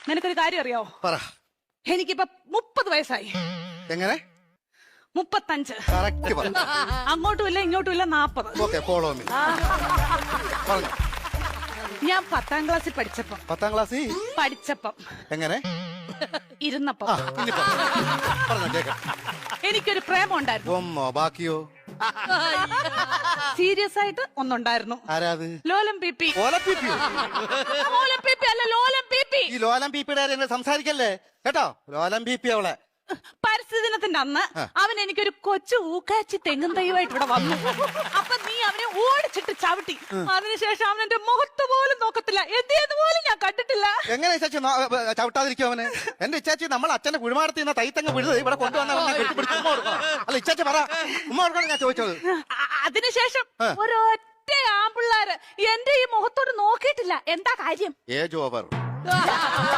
നിനക്കൊരു കാര്യം അറിയാവോ? പറ. എനിക്കിപ്പോ 30 വയസ്സായി. എങ്ങനെ? 35. കറക്റ്റ് പറ. അങ്ങോട്ടും ഇല്ല ഇങ്ങോട്ടും ഇല്ല 40. Okay, follow me. പറഞ്ഞു. ഞാൻ 10ാം ക്ലാസ്സിൽ പഠിച്ചപ്പം 10ാം ക്ലാസ്സിൽ എങ്ങനെ? ഇരുന്നപ്പം ഇനി പറഞ്ഞോ കേക്കാം. എനിക്കൊരു പ്രേമം ഉണ്ടായിരുന്നു. ഒന്നോ ബാക്കിയോ? സീരിയസ് ആയിട്ട് ഒന്നുണ്ടായിരുന്നു. ആരാത്? ലോലം പി. ഓലപ്പിപ്പിയോ? ലോലം പി അല്ല, ലോലം പി. ഈ ലോലം പീപ്പിയുടെ എന്നെ സംസാരിക്കല്ലേ കേട്ടോ. ലോലം പീപ്പി അവളെ. പരിസ്ഥിതി ദിനത്തിന്റെ അന്ന് അവൻ എനിക്കൊരു കൊച്ചു ഊക്കാച്ചി തെങ്ങും തൈയുമായിട്ട് ഇവിടെ വന്നു. അപ്പൊ നീ അവനെ ഓടിച്ചിട്ട് ചവിട്ടി. അതിനുശേഷം അവൻ എന്റെ മുഖത്ത് പോലും നോക്കത്തില്ല. എന്ത് പോലും ഞാൻ കണ്ടിട്ടില്ല. എങ്ങനെ ഇച്ചാച്ചി ചവിട്ടാതിരിക്കും അവന്? എന്റെ ഇച്ചാച്ചി നമ്മൾ അച്ഛന്റെ കുഴിമാടത്തിൽ നിന്ന് തൈത്തങ്ങ് വിഴുത് ഇവിടെ കൊണ്ടുവന്ന അല്ല ഇച്ചാച്ചി പറ. ഉമ്മ കൊടുക്കണം ഞാൻ ചോദിച്ചത്. അതിനുശേഷം ഒരൊറ്റ ആമ്പിള്ളാര് എന്റെ ഈ മുഖത്തോട് നോക്കിയിട്ടില്ല. എന്താ കാര്യം? Age over.